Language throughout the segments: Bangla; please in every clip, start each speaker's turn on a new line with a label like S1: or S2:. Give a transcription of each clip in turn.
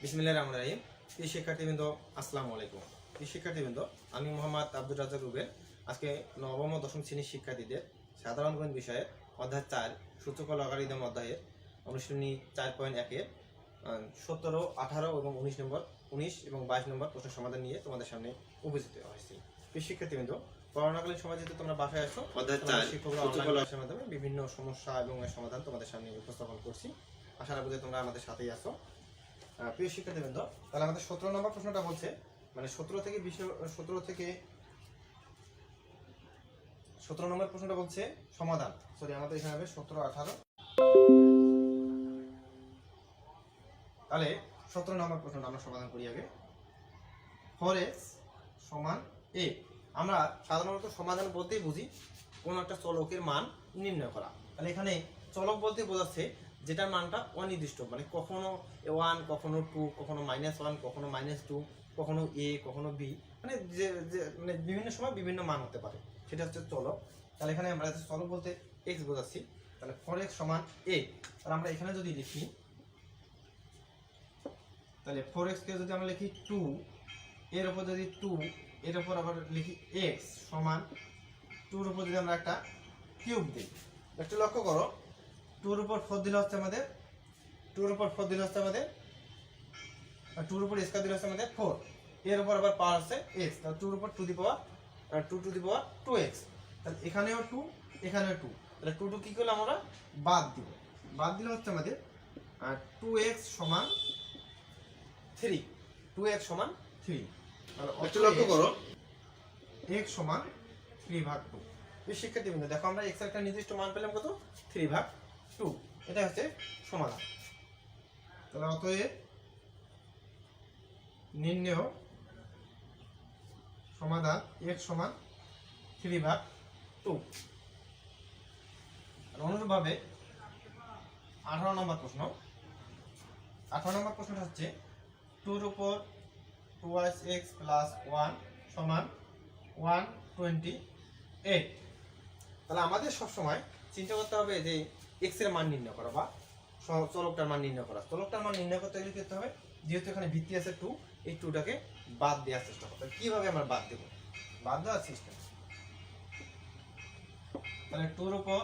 S1: বিসমিল্লাহির রহমানির রহিম। প্রিয় শিক্ষার্থীবৃন্দ, আসসালামু আলাইকুম। প্রিয় শিক্ষার্থীবৃন্দ, আমি মোহাম্মদ আব্দুর রাজ্জাক রুবেল। আজকে নবম ও দশম শ্রেণীর শিক্ষার্থীদের সাধারণ গণিত বিষয়ের অধ্যায় 4 সূচক ও লগারিদম অধ্যায়ের অনুশীলনী 4.1-এর 17, 18 এবং 19 এবং 22 নম্বর প্রশ্ন সমাধান নিয়ে তোমাদের সামনে উপস্থিত হয়েছি। প্রিয় শিক্ষার্থীবৃন্দ, করোনাকালীন সময় যেহেতু তোমরা বাসায় আসো, অধ্যায় 4 শিক্ষকরা অনলাইন ক্লাসের মাধ্যমে বিভিন্ন সমস্যা এবং এর সমাধান তোমাদের সামনে উপস্থাপন করছি। আশা রাখবো যে তোমরা আমাদের সাথেই আসো। প্রিয় শিক্ষার্থীবৃন্দ, তাহলে আমাদের 17 নম্বর প্রশ্নটা বলছে, মানে 17 নম্বর প্রশ্নটা বলছে সমাধান। সরি, আমাদের এখানে হবে 17, 18। তাহলে 17 নম্বর প্রশ্নটা আমরা সমাধান করি আগে। 4x সমান a। আমরা সাধারণত সমাধান বলতেই বুঝি কোন একটা চলকের মান নির্ণয় করা। তাহলে এখানে চলক বলতে বোঝাচ্ছে যেটার মানটা অনির্দিষ্ট, মানে কখনো 1, কখনো 2, কখনো -1, কখনো -2, কখনো a, কখনো b, মানে মানে বিভিন্ন সময় বিভিন্ন মান হতে পারে, সেটা হচ্ছে চলক। তাহলে এখানে আমরা চলক বলতে x বোঝাচ্ছি। তাহলে 4x সমান a। তাহলে আমরা এখানে যদি লিখি, তাহলে 4x কে যদি আমরা লিখি 2, এর উপর যদি 2, এর উপর আবার লিখি x সমান 2 এর উপর যদি আমরা একটা কিউব দিই, একটু লক্ষ্য করো, 2 এর উপর 4 দিলে হচ্ছে আমাদের 2 এর উপর 4 দিলে হচ্ছে আমাদের 2 এর উপর স্কয়ার দিলে হচ্ছে আমাদের 4, এর উপর আবার পাওয়ার হচ্ছে x। তাহলে 2 এর উপর 2 টু দি পাওয়ার 2x। তাহলে এখানেও 2, এখানেও 2। তাহলে 2 কি করলে আমরা বাদ দিব, বাদ দিলে হচ্ছে আমাদের 2x সমান 3। 2x সমান 3। তাহলে একটু লক্ষ্য করো, x সমান 3/2। এই শিক্ষার্থীবৃন্দ দেখো, আমরা x এর একটা নির্দিষ্ট মান পেলাম কত, 3/2। এটা হচ্ছে সমাধান। তাহলে অতএব নির্ণেয় সমাধান x সমান 3/2। আর অনুরূপভাবে 18 নম্বর প্রশ্ন। 18 নম্বর প্রশ্নটা হচ্ছে 2 এর উপর 2x প্লাস 1 সমান 128। তাহলে আমাদের সবসময় চিন্তা করতে হবে যে x এর মান নির্ণয় করা বা চলকটার মান নির্ণয় করা। চলকটার মান নির্ণয় করতে গেলে কি করতে হবে, যেহেতু এখানে ভিত্তি আছে 2, এই 2টাকে বাদ দেওয়ার চেষ্টা করতে হবে। কিভাবে আমরা বাদ দেব, বাদ দেওয়ার সিস্টেম। তাহলে 2 এর উপর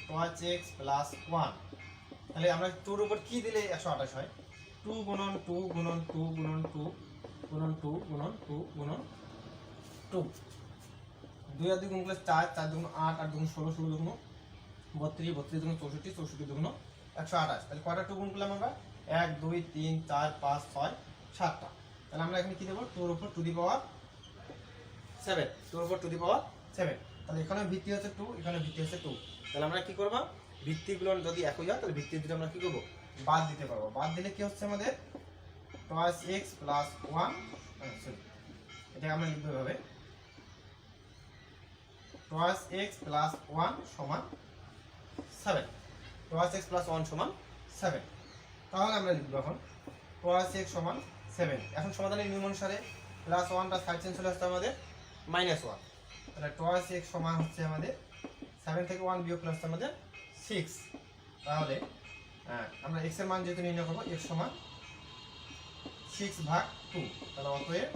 S1: 2x প্লাস 1, তাহলে আমরা 2 এর উপর কি দিলে 128 হয়, 2 গুণন 2 গুণন 2 গুণন 2 গুণন 2 গুণন 2 গুণন 2। 2 আর 2 গুণ করলে 4, 4 দুগুণ 8, 8 দুগুণ 16, 16 দুগুণ 32, 32 দুগুণ 64, 64 দুগুণ 128। তাহলে কয়টা 2 গুণ করলাম আমরা, 1, 2, 3, 4, 5, 6, 7টা। তাহলে আমরা এখানে কি দেবো, 2 এর উপর টু দি পাওয়ার 7, 2 এর উপর টু দি পাওয়ার 7। তাহলে এখানে ভিত্তি হচ্ছে 2, এখানে ভিত্তি হচ্ছে 2। তাহলে আমরা কি করব, ভিত্তিগুলো যদি একই হয় তাহলে ভিত্তি দুটো আমরা কি করব, বাদ দিতে পারবো। বাদ দিলে কি হচ্ছে আমাদের 2x প্লাস 1, সরি, এটা আমরা লিখবো এভাবে, 2x প্লাস 1 সমান 7। 2x প্লাস 1 সমান 7। তাহলে আমরা লিখবো এখন 2x সমান 7। এখন সমাধানের নিয়ম অনুসারে প্লাস 1টা সাইড চেঞ্জ চলে আসছে আমাদের -1। তাহলে 2x সমান হচ্ছে আমাদের 7 থেকে 1 বিয়োগ প্লাস আমাদের 6। তাহলে আমরা x এর মান যেহেতু নির্ণয় করবো, x সমান 6/2। তাহলে অতএব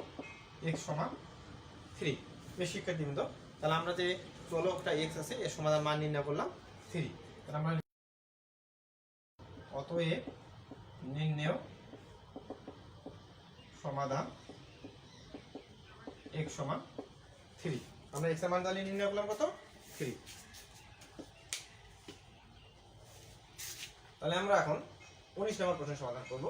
S1: x সমান 3। এই শিক্ষার্থীবৃন্দ, তাহলে আমরা যে চলকটা x আছে এর সমাধান মান নির্ণয় করলাম 3। তাহলে আমরা অতএব নির্ণেয় সমাধান x সমান 3। আমরা x এর মান তাহলে নির্ণয় করলাম কত, 3। তাহলে আমরা এখন 19 নম্বর প্রশ্নের সমাধান করব।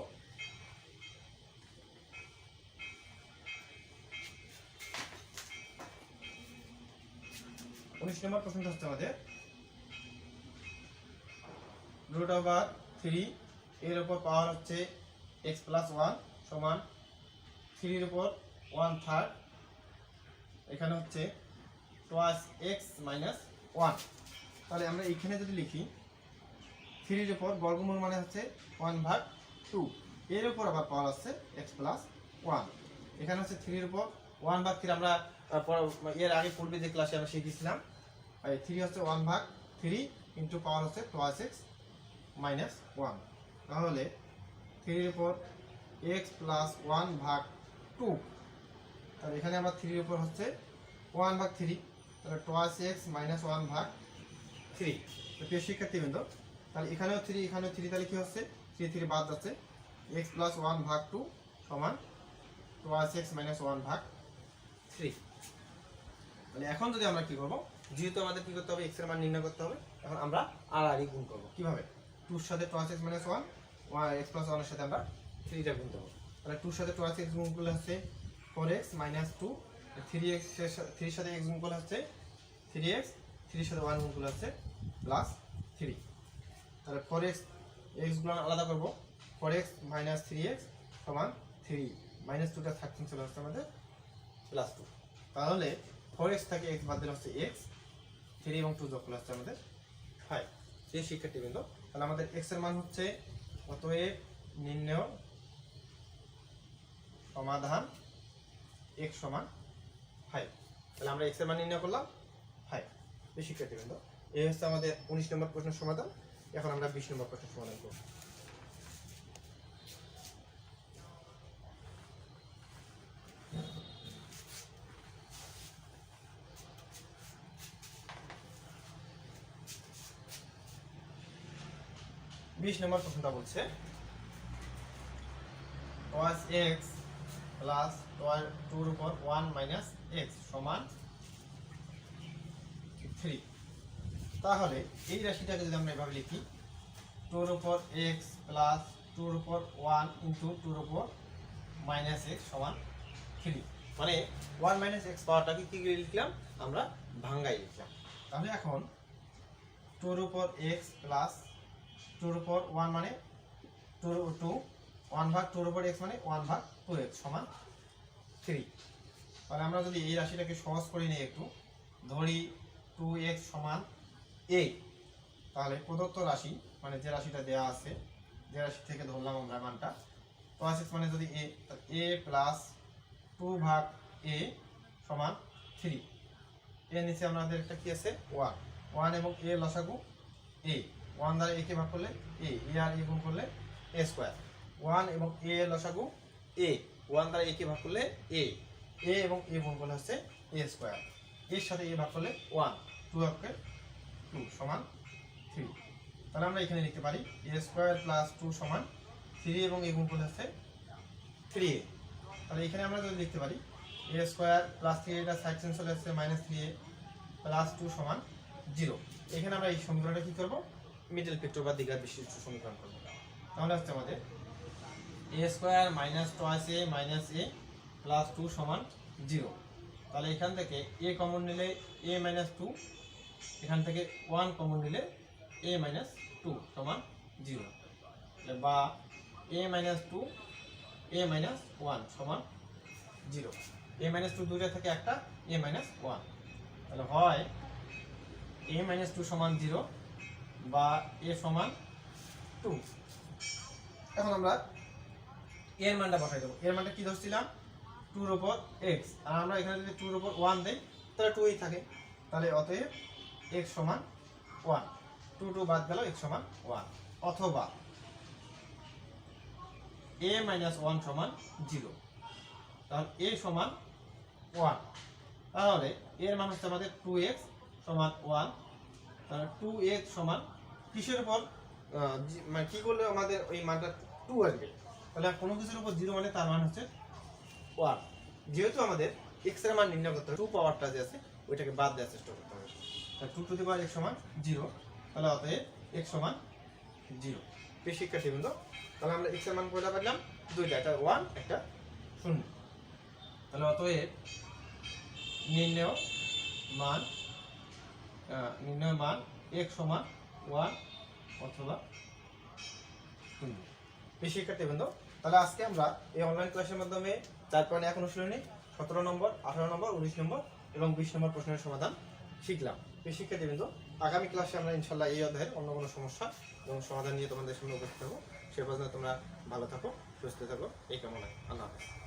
S1: 19 নম্বর প্রশ্নটা হচ্ছে আমাদের √3 এর উপর পাওয়ার হচ্ছে x প্লাস 1 সমান 3 এর উপর 1/3। এখানে হচ্ছে 2x মাইনাস 1। তাহলে আমরা এখানে যদি লিখি 3 এর উপর বর্গমূল মানে হচ্ছে 1/2, এর উপর আবার পাওয়ার হচ্ছে x প্লাস 1। এখানে হচ্ছে 3 এর উপর 1/3। আমরা এর আগে পূর্বে যে ক্লাসে আমরা শিখেছিলাম, 3 হচ্ছে 1/3 ইন্টু পাওয়ার হচ্ছে 2x মাইনাস 1। তাহলে 3 এর উপর এক্স প্লাস 1/2। তাহলে এখানে আমরা 3 এর উপর হচ্ছে 1/3, তাহলে টোয়াইস এক্স মাইনাস 1/3। তো প্রিয় শিক্ষার্থীবৃন্দ, তাহলে এখানেও 3 এখানেও 3, তাহলে কি হচ্ছে 3 3 বাদ যাচ্ছে, এক্স প্লাস 1/2 সমান টোয়াইস এক্স মাইনাস 1/3। তাহলে এখন যদি আমরা কি করব, যেহেতু আমাদের কি করতে হবে, এক্স এর মান নির্ণয় করতে হবে, এখন আমরা আর গুণ করব। কিভাবে? 2 এর সাথে twice x minus 1, x plus 1 এর সাথে আমরা 3টা গুণ দেবো। তাহলে 2 এর সাথে টোয়াইস এক্স গুণ করলে হচ্ছে 4x মাইনাস 2, 3x এর 3 এর সাথে x গুণ করলে হচ্ছে 3x, 3 এর সাথে 1 গুণ করলে হচ্ছে প্লাস 3। তাহলে 4x x গুণ আলাদা করব, 4x মাইনাস 3x সমান 3, মাইনাস 2টা 13 চলে আসছে আমাদের প্লাস 2। তাহলে 4x থেকে x বাদ দিলে হচ্ছে x, 3 এবং 2 যোগ করলে হচ্ছে আমাদের 5। এই শিক্ষার্থীবৃন্দ, তাহলে আমাদের x এর মান হচ্ছে, অতএব নির্ণয় সমাধান x সমান 5। তাহলে আমরা x এর মান নির্ণয় করলাম 5। এই শিক্ষার্থীবৃন্দ, এই হচ্ছে আমাদের 19 নম্বর প্রশ্নের সমাধান। এখন আমরা 20 নম্বর প্রশ্নের সমাধান করব। নম্বর প্রশ্নটা বলছে cos x প্লাস 2 এর উপর 1 মাইনাস x সমান 3। তাহলে এই রাশিটাকে যদি আমরা এভাবে লিখি, 2 এর উপর x প্লাস 2 এর উপর 1 ইনটু 2 এর উপর মাইনাস x সমান 3, মানে 1 মাইনাস x পাওয়ারটাকে কি করে লিখলাম, আমরা ভাঙ্গাই লিখলাম। তাহলে এখন 2 এর উপর x প্লাস 2 এর উপর 1 মানে 2 1/2 এর উপর x মানে 1/2x সমান 3। তাহলে আমরা যদি এই রাশিটাকে সহজ করে নিই, একটু ধরি 2x সমান a, তাহলে প্রদত্ত রাশি মানে যে রাশিটা দেওয়া আছে, যে রাশি থেকে ধরলাম আমরা মানটা, cos x মানে যদি a, তাহলে a প্লাস 2/a সমান 3। এর নিচে আমাদের একটা কি আছে 1 এবং a লসাগু a, 1 দ্বারা a কে ভাগ করলে a আর a গুণ করলে a স্কয়ার। 1 এবং a এর লসাগু a, 1 দ্বারা a কে ভাগ করলে a এবং a গুণ করলে হচ্ছে a স্কয়ার। এর সাথে a ভাগ করলে 1, 2 কে 2 সমান 3। তাহলে আমরা এখানে লিখতে পারি a স্কয়ার প্লাস 2 সমান 3 এবং a গুণ করলে হচ্ছে 3a। তাহলে এখানে আমরা যদি লিখতে পারি a স্কয়ার প্লাস 3, এটা সাইড চেঞ্জ চলে আসছে মাইনাস 3a প্লাস 2 সমান 0। এখানে আমরা এই সমীকরণটা কি করব, মিডল ফ্যাক্টর বা দ্বিঘাত বিশিষ্ট সমীকরণ করব। তাহলে হচ্ছে আমাদের a square minus twice a minus a plus 2 সমান 0। তাহলে এখান থেকে a কমন নিলে a মাইনাস 2, এখান থেকে 1 কমন নিলে a মাইনাস 2 সমান 0, বা a মাইনাস 2 a মাইনাস 1 সমান 0। a মাইনাস 2 দুইটা থেকে একটা a মাইনাস 1, তাহলে হয় a মাইনাস 2 সমান 0 বা a সমান 2। এখন আমরা এর মানটা বসাই দেবো। এর মানটা কি ধরছিলাম, 2 এর উপর x, আর আমরা এখানে যদি 2 এর উপর 1 দেই তাহলে 2ই থাকে। তাহলে অতএব x সমান 1, 2 বাদ গেল, x সমান 1, অথবা a মাইনাস 1 সমান 0, তাহলে a সমান 1। তাহলে এর মান হচ্ছে আমাদের 2x সমান 1, তাহলে 2x সমান কিসের উপর, মানে কি করলে আমাদের ওই মানটা 2 আসবে, তাহলে কোনো কিছুর উপর 0 মানে তার মান হচ্ছে 1। যেহেতু আমাদের x এর মান নির্ণয় করতে হবে, 2 পাওয়ারটা যে আছে ওইটাকে বাদ দেওয়ার চেষ্টা করতে হবে। তাহলে 2 টু দি পাওয়ার x সমান 0, তাহলে অতএব x সমান 0। প্রিয় শিক্ষার্থীবৃন্দ, তাহলে আমরা x এর মান কয়টা পেলাম, দুইটা, একটা 1 একটা 0। তাহলে অতএব নির্ণয় মান x সমান 1 অথবা 0। প্রিয় শিক্ষার্থীবৃন্দ, তাহলে আজকে আমরা এই অনলাইন ক্লাসের মাধ্যমে 4.1 অনুশীলনী 17 নম্বর, 18 নম্বর, 19 নম্বর এবং 20 নম্বর প্রশ্নের সমাধান শিখলাম। প্রিয় শিক্ষার্থীবৃন্দ, আগামী ক্লাসে আমরা ইনশাআল্লাহ এই অধ্যায়ের অন্য কোনো সমস্যা এবং সমাধান নিয়ে তোমাদের সামনে উপস্থিত হবো। সে পর্যন্ত তোমরা ভালো থাকো, সুস্থ থাকো, এই কামনায়। আল্লাহ হাফেজ।